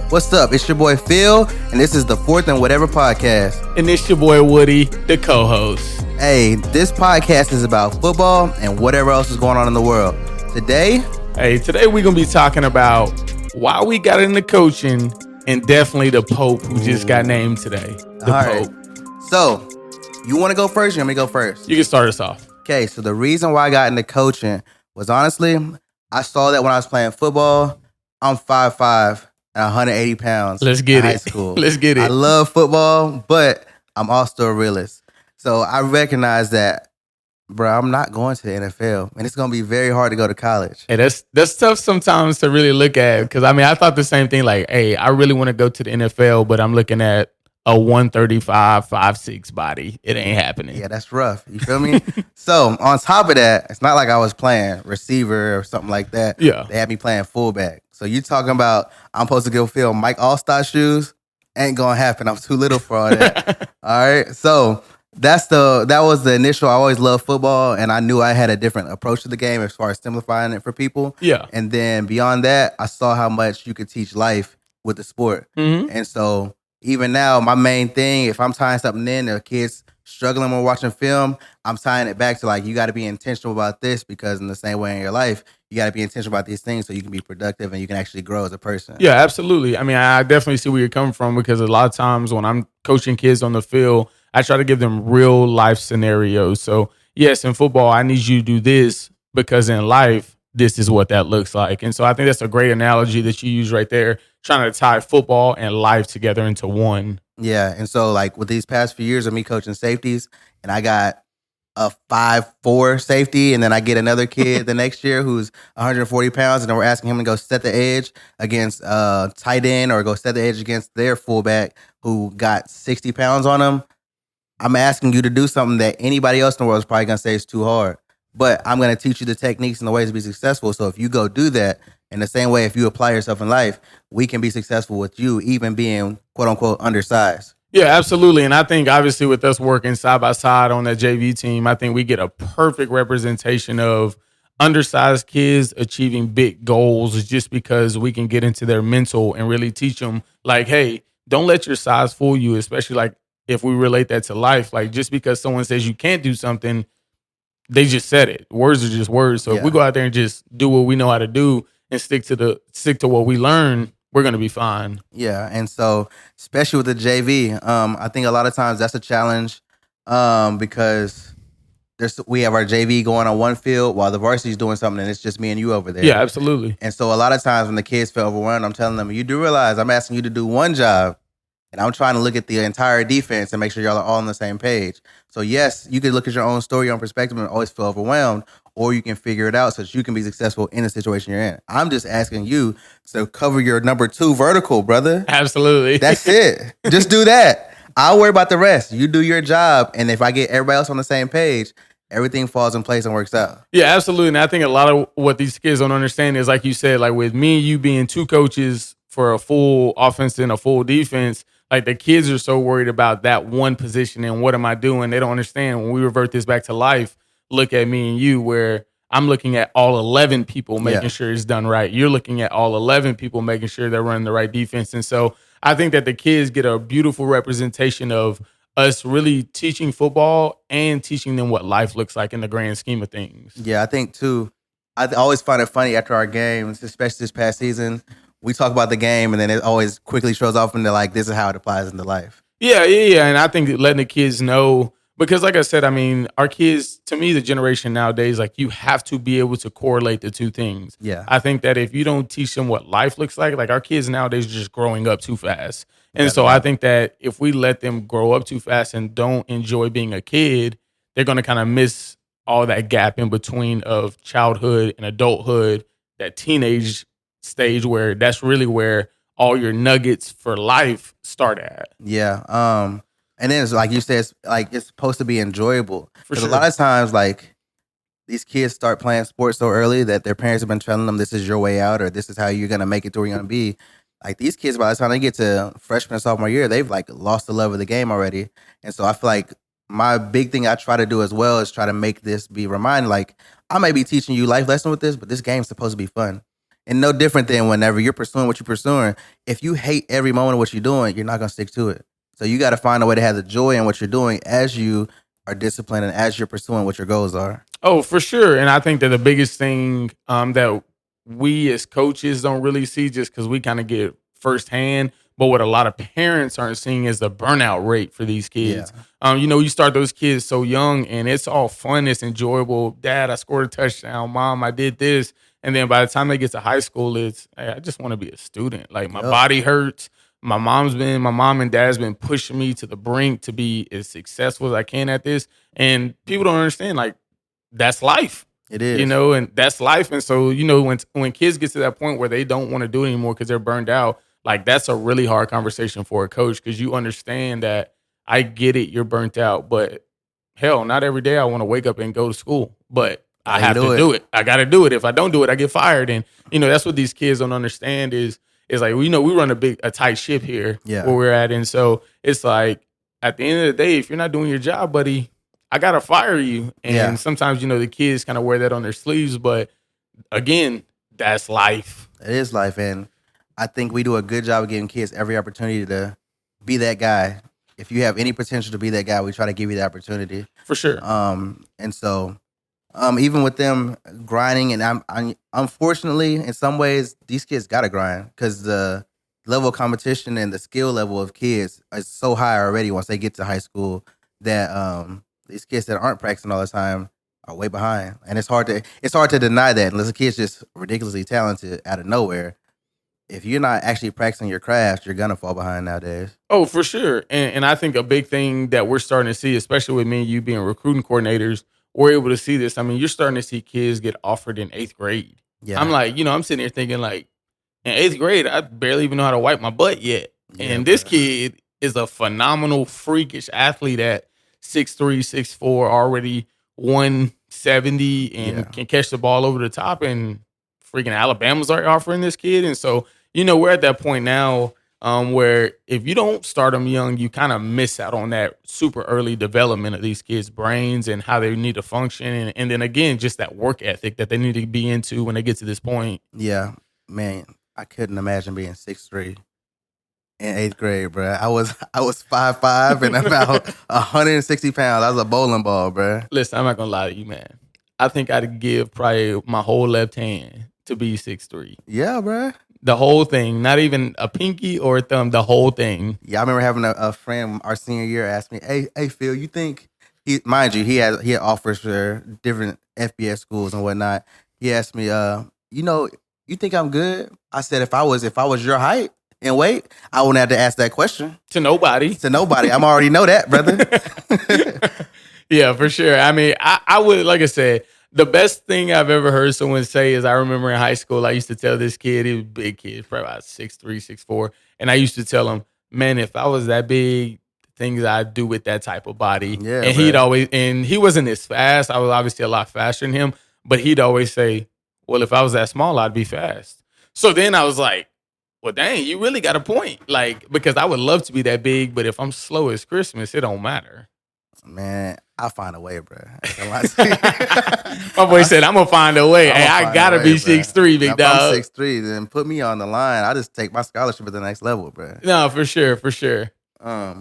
What's up? It's your boy Phil, and this is the Fourth and Whatever podcast. And it's your boy Woody, the co-host. Hey, this podcast is about football and whatever else is going on in the world. Today we're going to be talking about why we got into coaching and definitely the Pope who just got named today. The Pope. Right. So, you want to go first or you want me to go first? You can start us off. Okay, so the reason why I got into coaching was honestly, I saw that when I was playing football. I'm 5'5" and 180 pounds. Let's get in it. High school. Let's get it. I love football, but I'm also a realist. So I recognize that, bro, I'm not going to the NFL, and it's going to be very hard to go to college. Hey, that's tough sometimes to really look at, because I thought the same thing. Like, hey, I really want to go to the NFL, but I'm looking at a 135, 5'6" body. It ain't happening. Yeah, that's rough. You feel me? So on top of that, it's not like I was playing receiver or something like that. Yeah. They had me playing fullback. So you talking about I'm supposed to go fill Mike Allstott shoes? Ain't gonna happen. I'm too little for all that. All right. So that was the initial. I always loved football, and I knew I had a different approach to the game as far as simplifying it for people. Yeah. And then beyond that, I saw how much you could teach life with the sport. Mm-hmm. And so even now, my main thing, if I'm tying something in, the kids struggling when watching film, I'm tying it back to like, you got to be intentional about this, because in the same way in your life, you got to be intentional about these things so you can be productive and you can actually grow as a person. Yeah, absolutely. I definitely see where you're coming from, because a lot of times when I'm coaching kids on the field, I try to give them real life scenarios. So yes, in football, I need you to do this because in life, this is what that looks like. And so I think that's a great analogy that you use right there, trying to tie football and life together into one. Yeah. And so like with these past few years of me coaching safeties, and I got a 5'4" safety, and then I get another kid the next year who's 140 pounds, and then we're asking him to go set the edge against tight end or go set the edge against their fullback who got 60 pounds on him. I'm asking you to do something that anybody else in the world is probably going to say is too hard. But I'm going to teach you the techniques and the ways to be successful. So if you go do that, in the same way, if you apply yourself in life, we can be successful with you, even being quote unquote undersized. Yeah, absolutely. And I think obviously with us working side by side on that JV team, I think we get a perfect representation of undersized kids achieving big goals, just because we can get into their mental and really teach them like, hey, don't let your size fool you, especially like if we relate that to life. Like, just because someone says you can't do something, they just said it. Words are just words. So if we go out there and just do what we know how to do and stick to what we learn, we're going to be fine. Yeah. And so, especially with the JV, I think a lot of times that's a challenge because we have our JV going on one field while the varsity's doing something, and it's just me and you over there. Yeah, absolutely. And so a lot of times when the kids feel overwhelmed, I'm telling them, you do realize I'm asking you to do one job, and I'm trying to look at the entire defense and make sure y'all are all on the same page. So yes, you can look at your own story, your own perspective, and always feel overwhelmed, or you can figure it out so that you can be successful in the situation you're in. I'm just asking you to cover your number 2 vertical, brother. Absolutely. That's it. Just do that. I'll worry about the rest. You do your job, and if I get everybody else on the same page, everything falls in place and works out. Yeah, absolutely. And I think a lot of what these kids don't understand is, like you said, like with me and you being 2 coaches for a full offense and a full defense, like the kids are so worried about that one position and what am I doing? They don't understand when we revert this back to life. Look at me and you, where I'm looking at all 11 people making sure it's done right. You're looking at all 11 people making sure they're running the right defense. And so I think that the kids get a beautiful representation of us really teaching football and teaching them what life looks like in the grand scheme of things. Yeah, I think too, I always find it funny after our games, especially this past season, we talk about the game and then it always quickly shows off into like, this is how it applies into life. Yeah. And I think letting the kids know, because like I said, our kids, to me, the generation nowadays, like you have to be able to correlate the two things. Yeah. I think that if you don't teach them what life looks like our kids nowadays are just growing up too fast. And so I think that if we let them grow up too fast and don't enjoy being a kid, they're going to kind of miss all that gap in between of childhood and adulthood, that teenage stage where that's really where all your nuggets for life start at. Yeah. And then it's like you said, it's supposed to be enjoyable. Because sure. A lot of times, like these kids start playing sports so early that their parents have been telling them this is your way out or this is how you're gonna make it to where you're gonna be. Like these kids, by the time they get to freshman and sophomore year, they've like lost the love of the game already. And so I feel like my big thing I try to do as well is try to make this be reminded. Like I may be teaching you life lesson with this, but this game's supposed to be fun. And no different than whenever you're pursuing what you're pursuing. If you hate every moment of what you're doing, you're not gonna stick to it. So you got to find a way to have the joy in what you're doing as you are disciplined and as you're pursuing what your goals are. Oh, for sure. And I think that the biggest thing that we as coaches don't really see, just because we kind of get firsthand, but what a lot of parents aren't seeing is the burnout rate for these Yeah. kids. You start those kids so young and it's all fun, it's enjoyable. Dad, I scored a touchdown. Mom, I did this. And then by the time they get to high school, it's, hey, I just want to be a student. Like my Yep. body hurts. My mom and dad's been pushing me to the brink to be as successful as I can at this. And people don't understand, like, that's life, It is. and that's life. And so, when kids get to that point where they don't want to do it anymore because they're burned out, like that's a really hard conversation for a coach, because you understand that I get it, you're burnt out, but hell, not every day I want to wake up and go to school, but I Gotta have do to it. do it. I got to do it. If I don't do it, I get fired. And that's what these kids don't understand is like, we run a tight ship here Yeah. where we're at. And so it's like, at the end of the day, if you're not doing your job, buddy, I gotta fire you. And Yeah. sometimes, the kids kind of wear that on their sleeves. But again, that's life. It is life, and I think we do a good job of giving kids every opportunity to be that guy. If you have any potential to be that guy, we try to give you the opportunity. For sure. And so, even with them grinding, and I'm unfortunately in some ways these kids gotta grind because the level of competition and the skill level of kids is so high already once they get to high school that these kids that aren't practicing all the time are way behind, and it's hard to deny that unless a kid's just ridiculously talented out of nowhere. If you're not actually practicing your craft, you're gonna fall behind nowadays. Oh, for sure. And I think a big thing that we're starting to see, especially with me and you being recruiting coordinators, we're able to see this. I mean, you're starting to see kids get offered in 8th grade. I'm Yeah, like, I'm sitting here thinking, like, in 8th grade, I barely even know how to wipe my butt yet. yeah, And this bro. kid is a phenomenal, freakish athlete at 6'3", 6'4", already 170, Yeah, and can catch the ball over the top. And freaking Alabama's are offering this kid. And so, we're at that point now, where if you don't start them young, you kind of miss out on that super early development of these kids' brains and how they need to function. And then again, just that work ethic that they need to be into when they get to this point. yeah, man. I couldn't imagine being 6'3" in 8th grade, bro. I was 5'5" and about 160 pounds. I was a bowling ball, bro. Listen, I'm not gonna lie to you, man. I think I'd give probably my whole left hand to be 6'3". Yeah, bro. The whole thing, not even a pinky or a thumb, the whole thing. Yeah, I remember having a friend our senior year ask me, "Hey, Phil, you think mind you, he had offers for different FBS schools and whatnot. He asked me, you know, you think I'm good?" I said, if I was your height and weight, I wouldn't have to ask that question To nobody. to nobody. I'm already know that, brother. Yeah, for sure. I mean, I would, like I said, the best thing I've ever heard someone say is, I remember in high school, I used to tell this kid, he was a big kid, probably about 6'3", 6'4", and I used to tell him, man, if I was that big, things I'd do with that type of body. Yeah, And he wasn't as fast. I was obviously a lot faster than him, but he'd always say, well, if I was that small, I'd be fast. So then I was like, well, dang, you really got a point. Like, because I would love to be that big, but if I'm slow as Christmas, it don't matter. Man, I'll find a way, bro. I ain't gonna lie to you. My boy said, I'm gonna find a way. Hey, I'ma I find a gotta way, be bruh. 6'3", big Now, if I'm dog. 6'3", then put me on the line. I just take my scholarship to the next level, bro. No, for sure, for sure.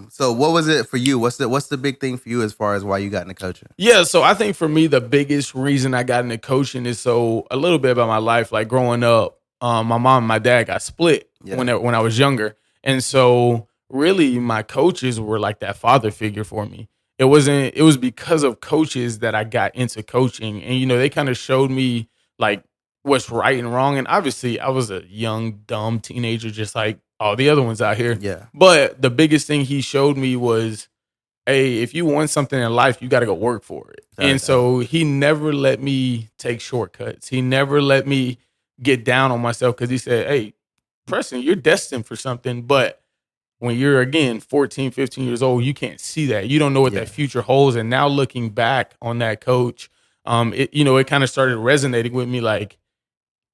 So what was it for you? What's the big thing for you as far as why you got into coaching? Yeah, so I think for me, the biggest reason I got into coaching is, so a little bit about my life. Like growing up, my mom and my dad got split Yeah. when I was younger, and so really my coaches were like that father figure for me. It was because of coaches that I got into coaching, and they kind of showed me like what's right and wrong. And obviously, I was a young, dumb teenager, just like all the other ones out here. Yeah. But the biggest thing he showed me was, hey, if you want something in life, you got to go work for it. Right, And so he never let me take shortcuts. He never let me get down on myself, because he said, hey, Preston, you're destined for something. But when you're, again, 14, 15 years old, you can't see that. You don't know what Yeah. that future holds. And now looking back on that coach, it kind of started resonating with me. Like,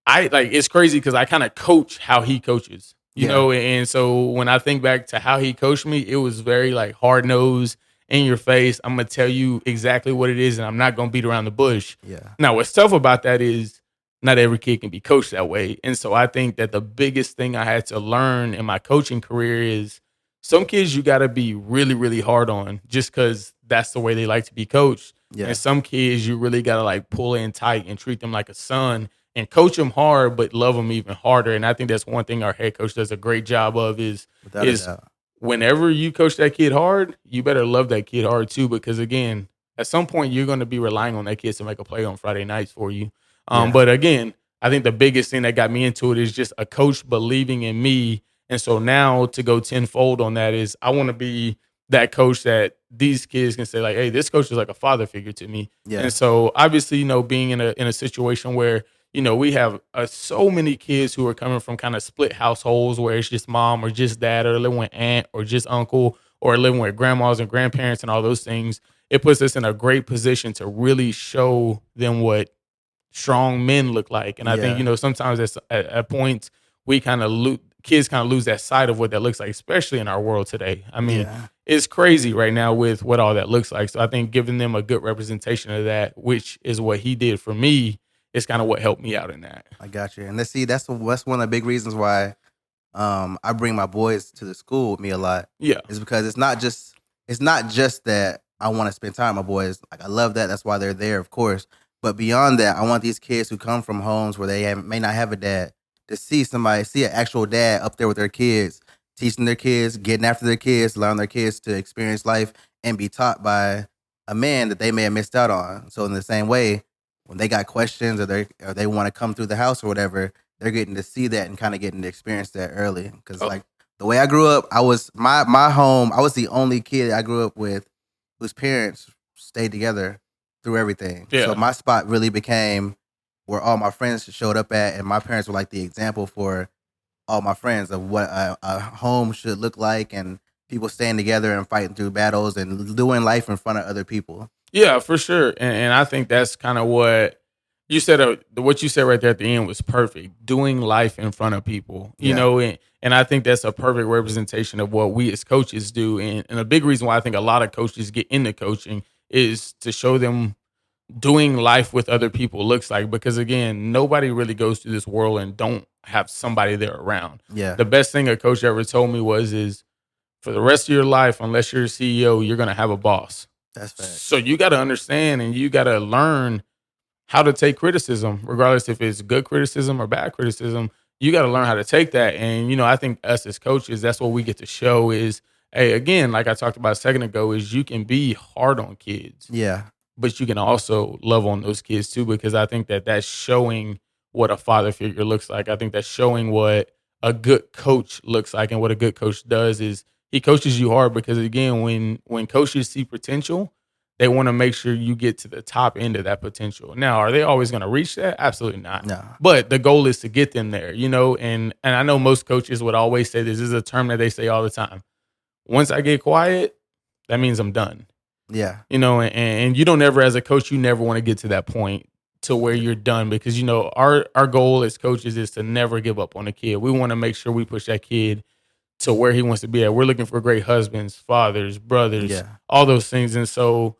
it's crazy because I kind of coach how he coaches, Yeah. and so when I think back to how he coached me, it was very like hard nosed, in your face. I'm gonna tell you exactly what it is, and I'm not gonna beat around the bush. Yeah. Now, what's tough about that is not every kid can be coached that way. And so I think that the biggest thing I had to learn in my coaching career is some kids you got to be really, really hard on just because that's the way they like to be coached. And Yeah, some kids you really got to like pull in tight and treat them like a son and coach them hard, but love them even harder. And I think that's one thing our head coach does a great job of without a is doubt. whenever you coach that kid hard, you better love that kid hard too, because again, at some point you're going to be relying on that kid to make a play on Friday nights for you. Yeah, But again, I think the biggest thing that got me into it is just a coach believing in me. And so now to go tenfold on that is I want to be that coach that these kids can say like, hey, this coach is like a father figure to me. yeah, And so obviously, being in a situation where we have so many kids who are coming from kind of split households where it's just mom or just dad or living with aunt or just uncle or living with grandmas and grandparents and all those things. It puts us in a great position to really show them what strong men look like. And I think, yeah, sometimes at points we kind of kids kind of lose that sight of what that looks like, especially in our world today. I mean, yeah. it's crazy right now with what all that looks like. So I think giving them a good representation of that, which is what he did for me, is kind of what helped me out in that. I got you. And let's see, that's one of the big reasons why I bring my boys to the school with me a lot. Yeah. Is because it's not just that I want to spend time with my boys. Like I love that. That's why they're there, of course. But beyond that, I want these kids who come from homes where may not have a dad to see an actual dad up there with their kids, teaching their kids, getting after their kids, allowing their kids to experience life and be taught by a man that they may have missed out on. So in the same way, when they got questions or they want to come through the house or whatever, they're getting to see that and kind of getting to experience that early. Because Oh, like the way I grew up, I was my home. I was the only kid I grew up with whose parents stayed together through everything. So yeah. my spot really became where all my friends showed up at, and my parents were like the example for all my friends of what a home should look like, and people staying together and fighting through battles and doing life in front of other people. Yeah, for sure. And I think that's kind of what you said. What you said right there at the end was perfect. Doing life in front of people, Yeah, and I think that's a perfect representation of what we as coaches do. And a big reason why I think a lot of coaches get into coaching is to show them doing life with other people looks like. Because again, nobody really goes through this world and don't have somebody there around. yeah, The best thing a coach ever told me is for the rest of your life, unless you're a CEO, you're gonna have a boss. that's So facts. you got to understand and you got to learn how to take criticism, regardless if it's good criticism or bad criticism. You got to learn how to take that. And I think us as coaches, that's what we get to show is, hey, again, like I talked about a second ago, is you can be hard on kids, Yeah, but you can also love on those kids too, because I think that that's showing what a father figure looks like. I think that's showing what a good coach looks like, and what a good coach does is he coaches you hard because again, when coaches see potential, they want to make sure you get to the top end of that potential. Now, are they always going to reach that? Absolutely not. no, But the goal is to get them there, and I know most coaches would always say this is a term that they say all the time. Once I get quiet, that means I'm done. yeah, And you don't ever, as a coach, you never want to get to that point to where yeah, you're done because our goal as coaches is to never give up on a kid. We want to make sure we push that kid to where he wants to be at. We're looking for great husbands, fathers, brothers, yeah, all those things. And so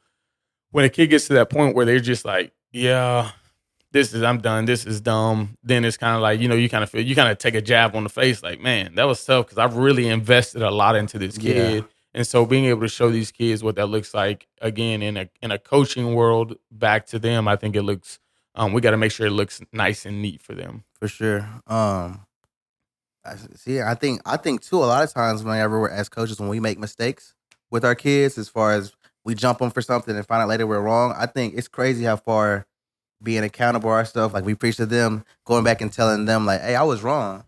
when a kid gets to that point where they're just like, yeah, I'm done. This is dumb. Then it's kind of like, you kind of take a jab on the face like, man, that was tough because I've really invested a lot into this yeah, kid. And so being able to show these kids what that looks like again in a coaching world back to them, I think it looks we got to make sure it looks nice and neat for them. for sure. See, I think too. A lot of times, whenever we're as coaches, when we make mistakes with our kids, as far as we jump them for something and find out later we're wrong, I think it's crazy how far being accountable our stuff. Like we preach to them, going back and telling them like, "Hey, I was wrong,"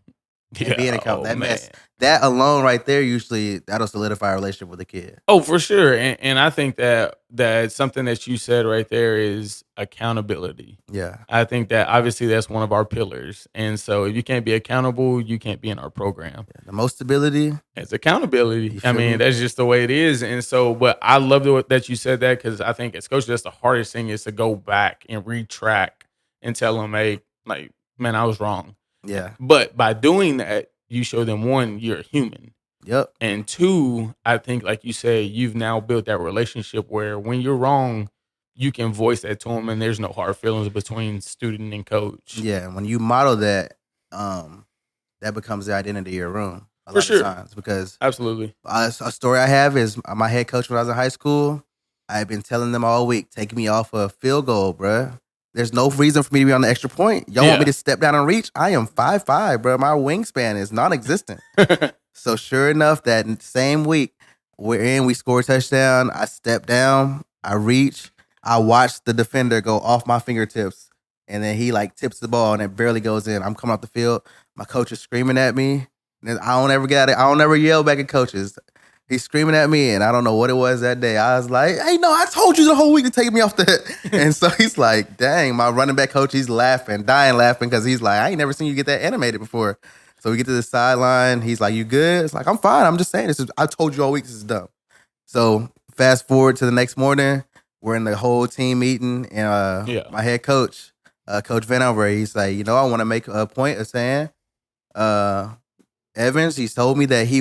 and being Yeah. accountable. Oh That man. mess, that alone right there, usually that'll solidify a relationship with a kid. Oh, for sure. And I think that something that you said right there is accountability. Yeah, I think that obviously that's one of our pillars. And so if you can't be accountable, you can't be in our program. the most stability. It's accountability. You I feel mean, me? that's just the way it is. And so, but I love that you said that because I think as coaches, that's the hardest thing is to go back and retract and tell them, hey, like, man, I was wrong. Yeah. But by doing that, you show them one, you're a human. Yep. And two, I think, like you said, you've now built that relationship where when you're wrong, you can voice that to them, and there's no hard feelings between student and coach. Yeah, when you model that, that becomes the identity of your room a For lot of sure. times because Absolutely. a story I have is my head coach when I was in high school. I've been telling them all week, take me off a field goal, bruh. There's no reason for me to be on the extra point. Y'all want me Yeah. to step down and reach? I am 5'5", bro. My wingspan is non-existent. So sure enough, that same week, we score a touchdown. I step down, I reach, I watch the defender go off my fingertips, and then he like tips the ball and it barely goes in. I'm coming off the field. My coach is screaming at me. And I don't ever get it. I don't ever yell back at coaches. He's screaming at me, and I don't know what it was that day. I was like, "Hey, no, I told you the whole week to take me off the." And so he's like, "Dang!" My running back coach, he's laughing, dying laughing, because he's like, "I ain't never seen you get that animated before." So we get to the sideline. He's like, "You good?" It's like, "I'm fine. I'm just saying this. I told you all week this is dumb." So fast forward to the next morning, we're in the whole team meeting, and Yeah. my head coach, Coach Van Over, he's like, "You know, I want to make a point of saying, Evans, he's told me that he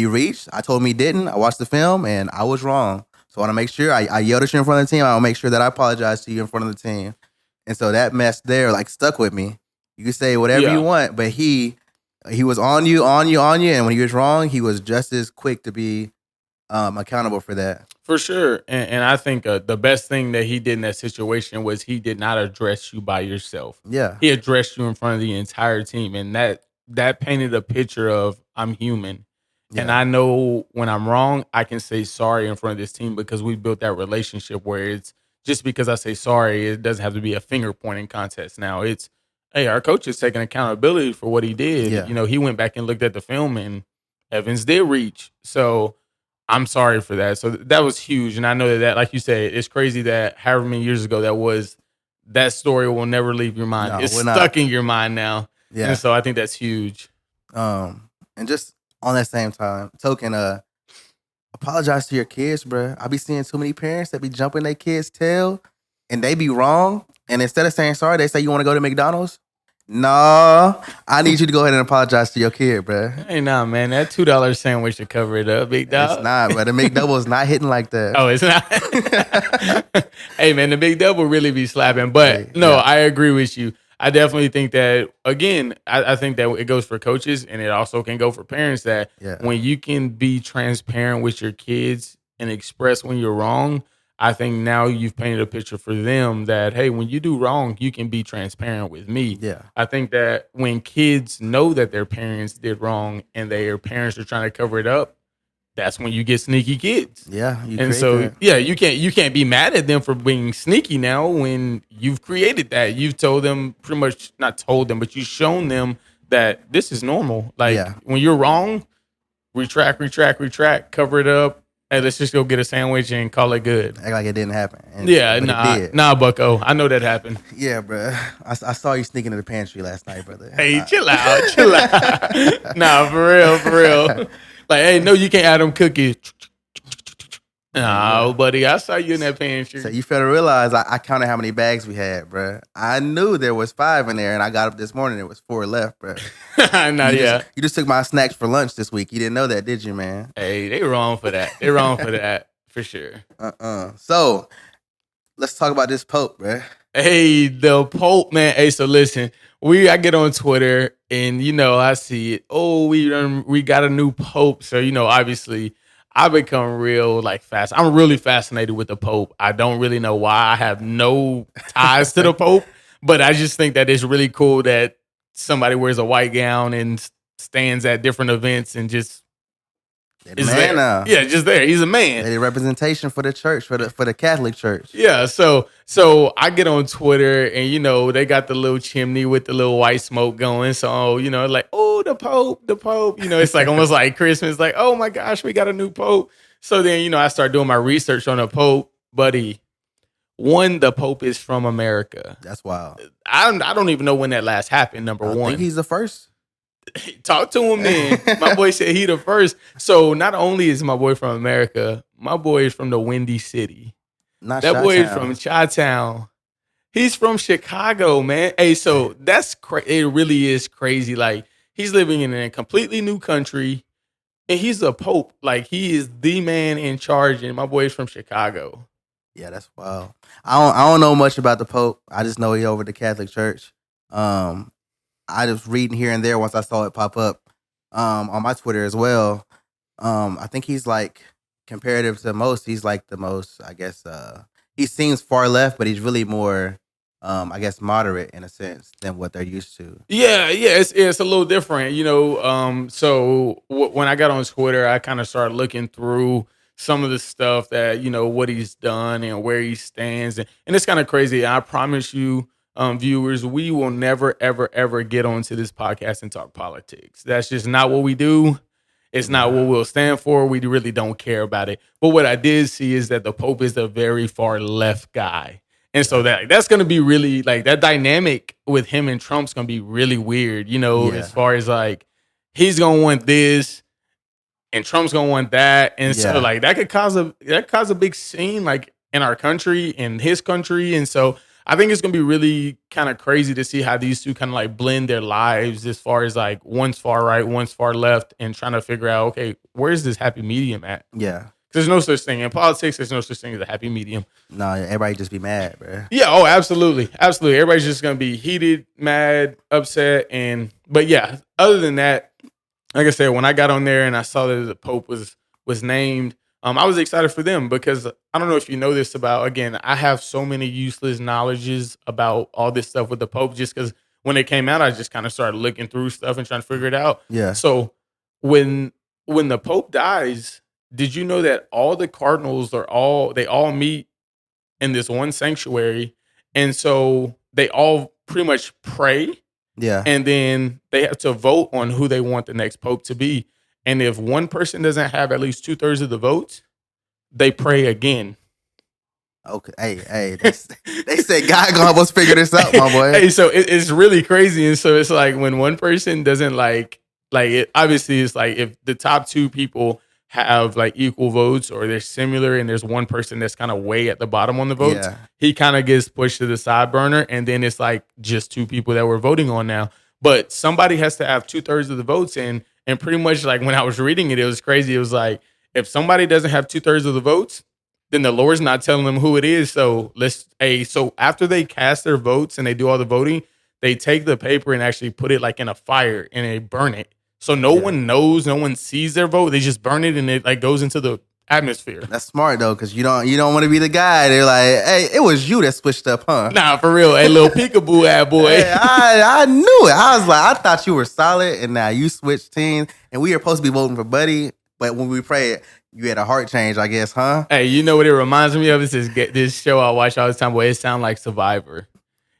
reached. I told him he didn't. I watched the film and I was wrong. So I want to make sure I yelled at you in front of the team. I want to make sure that I apologize to you in front of the team." And so that mess there like stuck with me. You can say whatever Yeah. you want, but he was on you, and when he was wrong, he was just as quick to be accountable for that. For sure. And I think the best thing that he did in that situation was he did not address you by yourself. Yeah. He addressed you in front of the entire team. And that painted a picture of I'm human. And Yeah. I know when I'm wrong, I can say sorry in front of this team because we built that relationship where it's just because I say sorry, it doesn't have to be a finger pointing contest. Now it's, hey, our coach is taking accountability for what he did. Yeah. You know, he went back and looked at the film and Evans did reach. So I'm sorry for that. So that was huge. And I know that, like you said, it's crazy that however many years ago that story will never leave your mind. No, It's we're stuck not. in your mind now. Yeah. And so I think that's huge. And just on that same token, apologize to your kids, bro. I be seeing too many parents that be jumping their kids' tail and they be wrong. And instead of saying sorry, they say, "You want to go to McDonald's?" No, I need you to go ahead and apologize to your kid, bro. Hey, nah, man, that $2 sandwich should cover it up, big dog. It's not, but the McDouble is not hitting like that. Oh, it's not. Hey, man, the big double really be slapping. But Hey, no, yeah. I agree with you. I definitely think that, again, I think that it goes for coaches and it also can go for parents that Yeah. when you can be transparent with your kids and express when you're wrong, I think now you've painted a picture for them that, hey, when you do wrong, you can be transparent with me. Yeah. I think that when kids know that their parents did wrong and their parents are trying to cover it up, that's when you get sneaky kids. Yeah. You And create so, that. yeah, you can't be mad at them for being sneaky now when you've created that. You've told them pretty much, not told them, but you've shown them that this is normal. Like Yeah. when you're wrong, retract, cover it up. Hey, let's just go get a sandwich and call it good. Act like it didn't happen. But it did. Nah, Bucko. I know that happened. Yeah, bro. I saw you sneaking in the pantry last night, brother. Hey, chill out. Nah, for real. Like, hey, no, you can't add them cookies. No, buddy, I saw you in that pantry. So you fail to realize I counted how many bags we had, bro. I knew there was 5 in there, and I got up this morning. There was 4 left, bro. Nah, You just took my snacks for lunch this week. You didn't know that, did you, man? Hey, they wrong for that. They wrong for that, for sure. So let's talk about this Pope, bro. Hey, the Pope, man. Hey, so listen, I get on Twitter and I see it. Oh, we got a new Pope. So obviously, I become real fast. I'm really fascinated with the Pope. I don't really know why. I have no ties to the Pope, but I just think that it's really cool that somebody wears a white gown and stands at different events and just is Man there. now. Yeah, just there. He's a man. They representation for the church, for the Catholic Church. Yeah, so I get on Twitter and they got the little chimney with the little white smoke going. So like, oh, the Pope. It's like almost like Christmas. Like, oh my gosh, we got a new Pope. So then I start doing my research on the Pope, buddy. One, the Pope is from America. That's wild. I don't even know when that last happened. Number I one, think he's the first. talk to him then. My boy said he the first. So not only is my boy from America, my boy is from the Windy City. Not That boy is Chi-Town. from Chi-Town. He's from Chicago, man. Hey, so that's it really is crazy. Like he's living in a completely new country and he's a pope. Like he is the man in charge and my boy is from Chicago. Yeah, that's wild. I don't know much about the Pope. I just know he over the Catholic Church. Um, I just reading here and there once I saw it pop up on my Twitter as well. I think he's like comparative to most, he's like the most, I guess he seems far left, but he's really more I guess moderate in a sense than what they're used to. Yeah, it's a little different, you know. When I got on Twitter, I kind of started looking through some of the stuff that what he's done and where he stands, and it's kind of crazy. I promise you, viewers, we will never, ever, ever get onto this podcast and talk politics. That's just not what we do. It's not what Nah. we'll stand for. We really don't care about it. But what I did see is that the Pope is a very far left guy. And so Gotcha. that's gonna be really like that dynamic with him and Trump's gonna be really weird, as Yeah. far as like he's gonna want this and Trump's gonna want that. And so Yeah. like that cause a big scene like in our country, in his country. And so I think it's gonna be really kind of crazy to see how these two kind of like blend their lives as far as like one's far right, one's far left, and trying to figure out, okay, where's this happy medium at? Yeah. There's no such thing in politics. There's no such thing as a happy medium. No, everybody just be mad, bro. Yeah. Oh, absolutely, absolutely. Everybody's just gonna be heated, mad, upset, but yeah. Other than that, like I said, when I got on there and I saw that the Pope was named, I was excited for them because I don't know if you know this about. Again, I have so many useless knowledges about all this stuff with the Pope, just because when it came out, I just kind of started looking through stuff and trying to figure it out. Yeah. So when when the Pope dies, did you know that all the cardinals they all meet in this one sanctuary, and so they all pretty much pray, Yeah. and then they have to vote on who they want the next pope to be. And if one person doesn't have at least 2/3 of the votes, they pray again. Okay. Hey, they said God gonna help us figure this out, my boy. Hey, so it's really crazy, and so it's like when one person doesn't like it. Obviously, it's like if the top two people have like equal votes or they're similar, and there's one person that's kind of way at the bottom on the votes, Yeah. he kind of gets pushed to the side burner, and then it's like just two people that we're voting on now. But somebody has to have 2/3 of the votes in, and pretty much like when I was reading it, it was crazy. It was like if somebody doesn't have 2/3 of the votes, then the Lord's not telling them who it is. So so after they cast their votes and they do all the voting, they take the paper and actually put it like in a fire and they burn it. So no Yeah. one knows, no one sees their vote. They just burn it and it like goes into the atmosphere. That's smart though, because you don't want to be the guy. They're like, hey, it was you that switched up, huh? Nah, for real. Hey, little peekaboo ad boy. Hey, I knew it. I was like, I thought you were solid, and now you switched teams, and we were supposed to be voting for Buddy, but when we prayed, you had a heart change, I guess, huh? Hey, you know what it reminds me of? This show I watch all the time where it sounds like Survivor.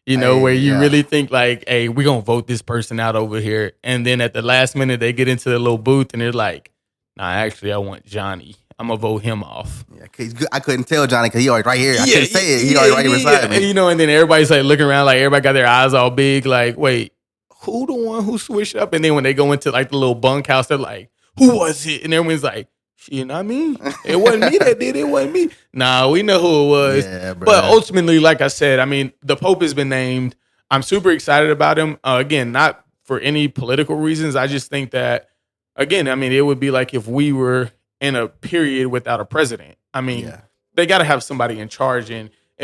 Where Hey, you yeah. really think like, hey, we're gonna vote this person out over here. And then at the last minute they get into the little booth and they're like, nah, actually I want Johnny. I'm gonna vote him off. Yeah, 'cause I couldn't tell Johnny because he always right here. I couldn't say it. He always right here beside me. And then everybody's like looking around, like everybody got their eyes all big, like, wait, who the one who switched up? And then when they go into like the little bunkhouse, they're like, who was it? And everyone's like, shit, not me. It wasn't me that did it. It wasn't me. Nah, we know who it was. Yeah, bro. But ultimately, like I said, I mean, the Pope has been named. I'm super excited about him. Again, not for any political reasons. I just think that, again, I mean, it would be like if we were in a period without a president. I mean, Yeah. they got to have somebody in charge,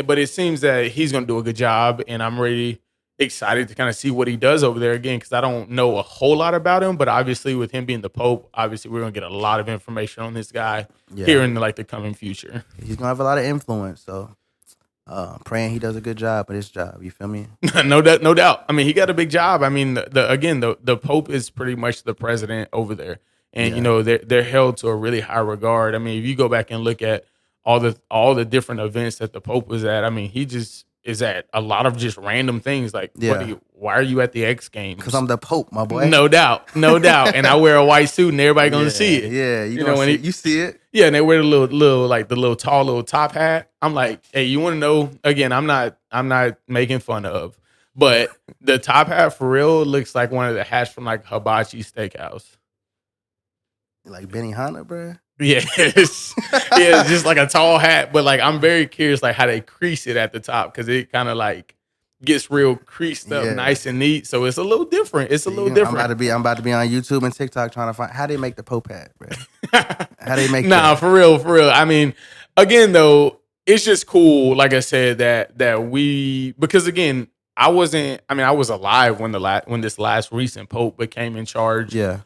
but it seems that he's going to do a good job, and I'm really excited to kind of see what he does over there again because I don't know a whole lot about him, but obviously with him being the Pope, obviously we're going to get a lot of information on this guy Yeah. here in like the coming future. He's gonna have a lot of influence, so praying he does a good job at his job. You feel me? No doubt, no doubt. I mean, he got a big job. I mean, the Pope is pretty much the president over there, and Yeah. they're held to a really high regard. I mean, if you go back and look at all the different events that the Pope was at, I mean, he just is at a lot of just random things. Like, Yeah. why are you at the X Games? Because I'm the Pope, my boy. No doubt, no doubt. And I wear a white suit, and everybody gonna Yeah, see it. Yeah, You know, when you see it. Yeah, and they wear the little like the little tall little top hat. I'm like, hey, you want to know? Again, I'm not making fun of, but the top hat for real looks like one of the hats from like Hibachi Steakhouse. Like Benny Hanna, bro. Yes, yeah, just like a tall hat. But like, I'm very curious like how they crease it at the top because it kind of like gets real creased up, Yeah. nice and neat. So it's a little different. It's a little I'm different. I'm about to be on YouTube and TikTok trying to find how they make the Pope hat, bro. How they make Nah, that? for real, for real. I mean, again though, it's just cool, like I said, that we, because again, I wasn't. I mean, I was alive when when this last recent pope became in charge, Yeah.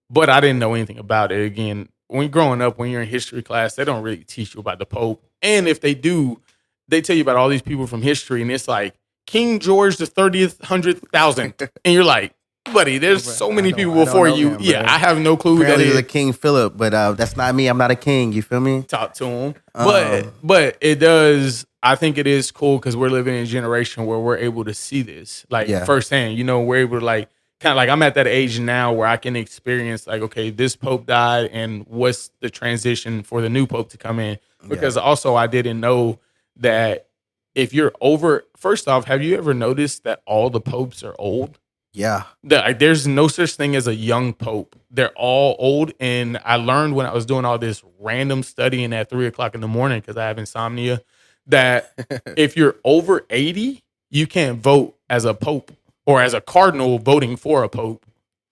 but I didn't know anything about it. Again, when growing up, when you're in history class, they don't really teach you about the pope, and if they do, they tell you about all these people from history, and it's like King George the 30th, 100,000th, and you're like, buddy, there's so many people I don't before know you. him, Yeah, bro. I have no clue who that Apparently, is. the King Philip, but that's not me. I'm not a king. You feel me? Talk to him. But it does. I think it is cool because we're living in a generation where we're able to see this like Yeah. firsthand. You know, we're able to like kind of like I'm at that age now where I can experience like, okay, this pope died, and what's the transition for the new pope to come in? Because also I didn't know that if you're over. First off, have you ever noticed that all the popes are old? Yeah. Like, there's no such thing as a young pope. They're all old. And I learned when I was doing all this random studying at 3:00 in the morning because I have insomnia, that if you're over 80, you can't vote as a pope or as a cardinal voting for a pope.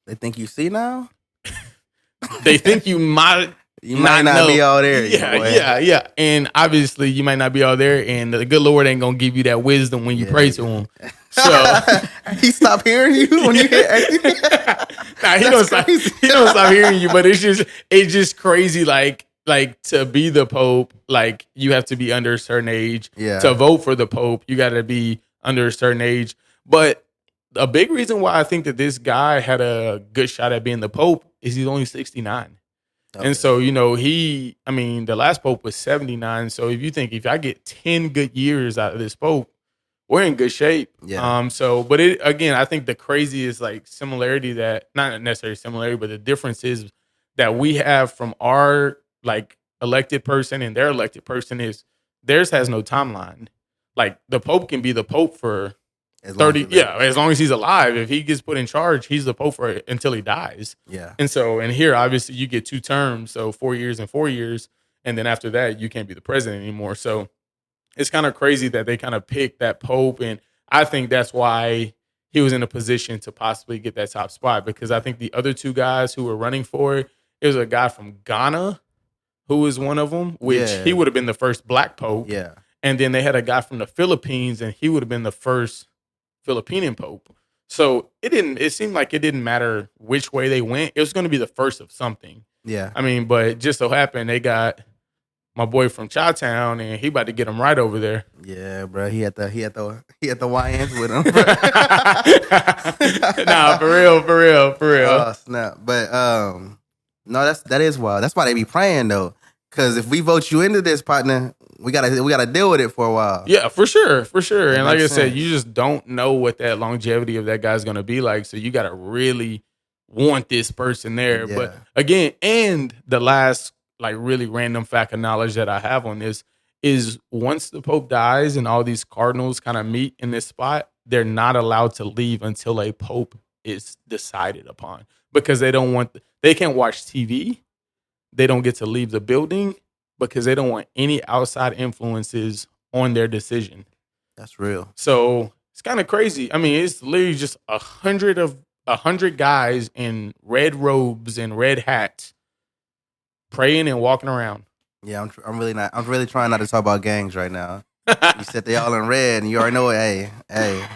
They think you see now? They think you might. You might not be all there. Yeah. And obviously, you might not be all there, and the good Lord ain't gonna give you that wisdom when you pray to Him. So he stopped hearing you when you hear. Nah, he don't stop hearing you. But it's just crazy. Like to be the Pope, like you have to be under a certain age. Yeah. To vote for the Pope, you got to be under a certain age. But a big reason why I think that this guy had a good shot at being the Pope is he's only 69. Okay. And so, the last Pope was 79. So if I get 10 good years out of this Pope, we're in good shape. Yeah. But I think the craziest like similarity that, not necessarily similarity, but the difference is that we have from our like elected person and their elected person is theirs has no timeline. Like the Pope can be the Pope for 30, as long as he's alive. If he gets put in charge, he's the Pope until he dies. Yeah. And so, and here, obviously, you get 2 terms, so 4 years and 4 years. And then after that, you can't be the president anymore. So it's kind of crazy that they kind of picked that Pope. And I think that's why he was in a position to possibly get that top spot, because I think the other 2 guys who were running for it, it was a guy from Ghana who was one of them, which he would have been the first black Pope. Yeah. And then they had a guy from the Philippines, and he would have been the first Filipino Pope. So it seemed like it didn't matter which way they went. It was going to be the first of something. Yeah. But it just so happened they got my boy from Chi-Town, and he about to get him right over there. Yeah, bro. He had the YNs with him. Nah, for real. Oh, snap. But no, that is wild. That's why they be praying though. Cause if we vote you into this, partner, we gotta deal with it for a while. Yeah, for sure. And like I sense. said, you just don't know what that longevity of that guy's gonna be like. So you gotta really want this person there. Yeah. But again, and the last like really random fact of knowledge that I have on this is once the Pope dies and all these cardinals kind of meet in this spot, they're not allowed to leave until a Pope is decided upon, because they can't watch TV. They don't get to leave the building because they don't want any outside influences on their decision. That's real. So it's kind of crazy. It's literally just 100 guys in red robes and red hats praying and walking around. Yeah, I'm really trying not to talk about gangs right now. You said they all in red, and you already know it. Hey.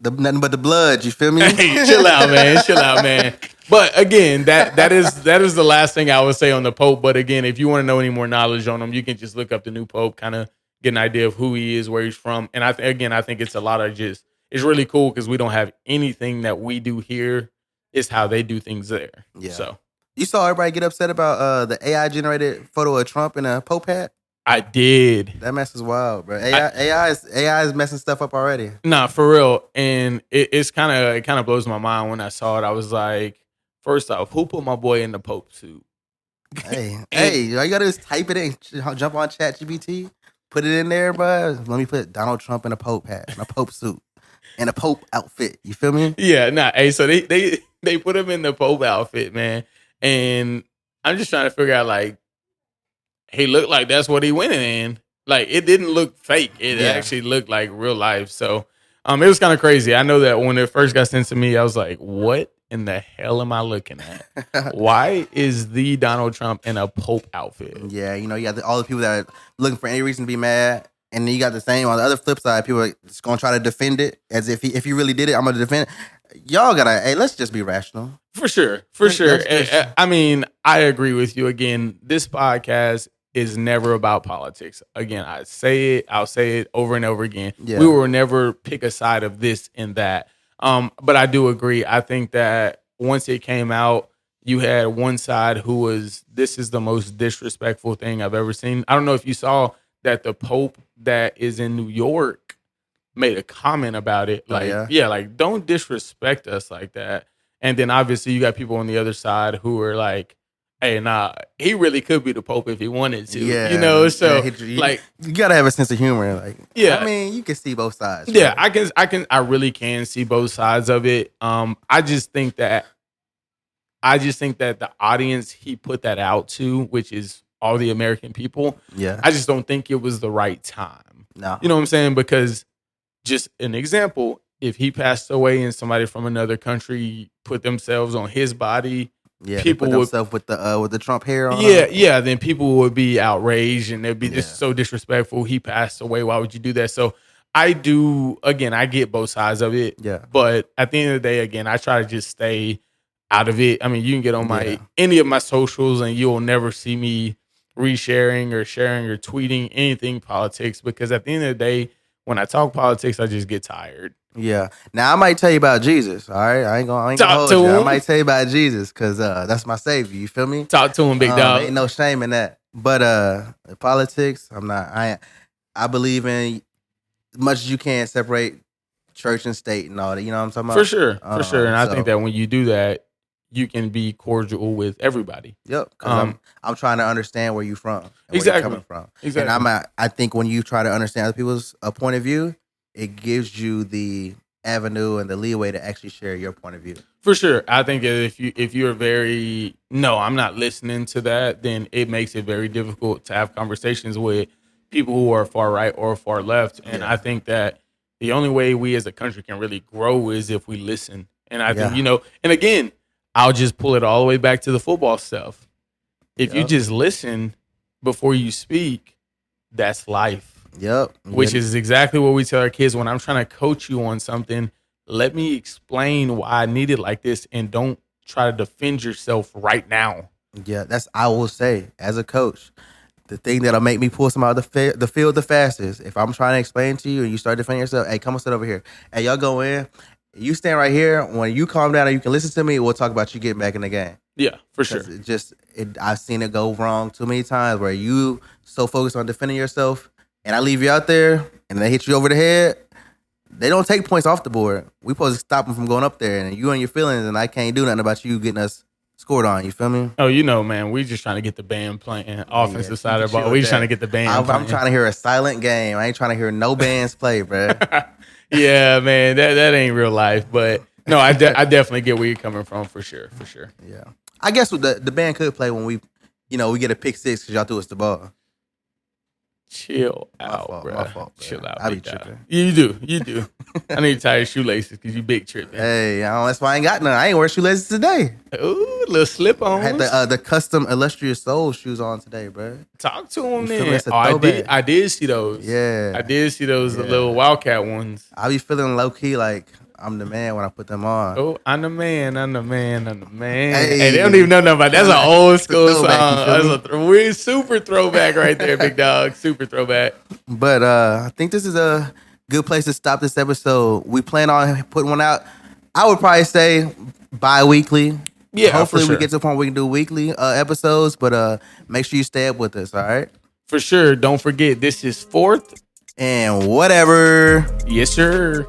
Nothing but the blood, you feel me? Hey, chill out, man. But again, that is the last thing I would say on the Pope. But again, if you want to know any more knowledge on him, you can just look up the new Pope, kind of get an idea of who he is, where he's from. And I think it's a lot of it's really cool because we don't have anything that we do here. It's how they do things there. Yeah. So you saw everybody get upset about the AI generated photo of Trump in a Pope hat? I did. That mess is wild, bro. AI is messing stuff up already. Nah, for real. And it kind of blows my mind when I saw it. I was like, first off, who put my boy in the Pope suit? Hey, all you gotta do is type it in, jump on ChatGPT, put it in there, bro. Let me put Donald Trump in a Pope hat, in a Pope suit, in a Pope outfit. You feel me? Yeah, nah. Hey, so they put him in the Pope outfit, man. And I'm just trying to figure out, like, he looked like that's what he went in. Like, it didn't look fake. It actually looked like real life. So it was kind of crazy. I know that when it first got sent to me, I was like, what in the hell am I looking at? Why is the Donald Trump in a Pope outfit? Yeah, you got all the people that are looking for any reason to be mad. And then you got the same on the other flip side. People are just going to try to defend it as if he really did it. I'm going to defend it. Y'all got to, hey, let's just be rational. For sure. I mean, I agree with you. Again, this podcast is never about politics. Again, I'll say it over and over again. Yeah. We will never pick a side of this and that. But I do agree. I think that once it came out, you had one side who was, this is the most disrespectful thing I've ever seen. I don't know if you saw that the Pope that is in New York made a comment about it. Like, like, don't disrespect us like that. And then obviously you got people on the other side who are like, hey, nah, he really could be the Pope if he wanted to. Yeah, so like, you gotta have a sense of humor. Like, I mean, you can see both sides. Yeah, right? I really can see both sides of it. I just think that the audience he put that out to, which is all the American people, I just don't think it was the right time. No. You know what I'm saying? Because just an example, if he passed away and somebody from another country put themselves on his body, people would themselves with the Trump hair on. Then people would be outraged and they'd be just so disrespectful. He passed away. Why would you do that? So I get both sides of it. Yeah. But at the end of the day, again, I try to just stay out of it. I mean, you can get on any of my socials and you'll never see me resharing or sharing or tweeting anything politics, because at the end of the day, when I talk politics, I just get tired. Yeah. Now I might tell you about Jesus. All right, I ain't gonna hold you. I might tell you about Jesus because that's my savior. You feel me? Talk to him, big dog. Ain't no shame in that. But politics, I believe in as much as you can separate church and state and all that. You know what I'm talking about? For sure. And I think that when you do that, you can be cordial with everybody. Yep. Because I'm trying to understand where you're from. And exactly. where you're coming from. Exactly. And I think when you try to understand other people's point of view, it gives you the avenue and the leeway to actually share your point of view. For sure. I think if you're very, no, I'm not listening to that, then it makes it very difficult to have conversations with people who are far right or far left. And I think that the only way we as a country can really grow is if we listen. And I think, and again, I'll just pull it all the way back to the football stuff. If you just listen before you speak, that's life. Yep. Which is exactly what we tell our kids when I'm trying to coach you on something. Let me explain why I need it like this, and don't try to defend yourself right now. Yeah, I will say, as a coach, the thing that'll make me pull some out of the field the fastest, if I'm trying to explain to you and you start defending yourself, hey, come and sit over here. Hey, y'all go in. You stand right here. When you calm down and you can listen to me, we'll talk about you getting back in the game. Yeah, for sure. I've seen it go wrong too many times where you so focused on defending yourself, and I leave you out there, and they hit you over the head. They don't take points off the board. We supposed to stop them from going up there, and you and your feelings, and I can't do nothing about you getting us scored on. You feel me? Oh, man, we just trying to get the band playing offensive side of the ball. We just trying to get the band. I'm trying to hear a silent game. I ain't trying to hear no bands play, bro. Yeah, man, that ain't real life. But no, I definitely get where you're coming from for sure. Yeah, I guess the band could play when we get a pick six because y'all threw us the ball. Chill out, bro. My fault, bro. Chill out. I be tripping. You do. I need to tie your shoelaces because you big tripping. Hey, that's why I ain't got none. I ain't wear shoelaces today. Ooh, little slip on. I had the custom illustrious soul shoes on today, bro. Talk to him, man. I did see those. Yeah, I did see those little Wildcat ones. I be feeling low key like I'm the man when I put them on. Oh, I'm the man. Hey, they don't even know nothing about that. That's an old school song. That's a super throwback right there, big dog. Super throwback. But I think this is a good place to stop this episode. We plan on putting one out. I would probably say bi-weekly. Yeah, hopefully for sure. We get to the point where we can do weekly episodes. But make sure you stay up with us. All right. For sure. Don't forget, this is 4th and whatever. Yes, sir.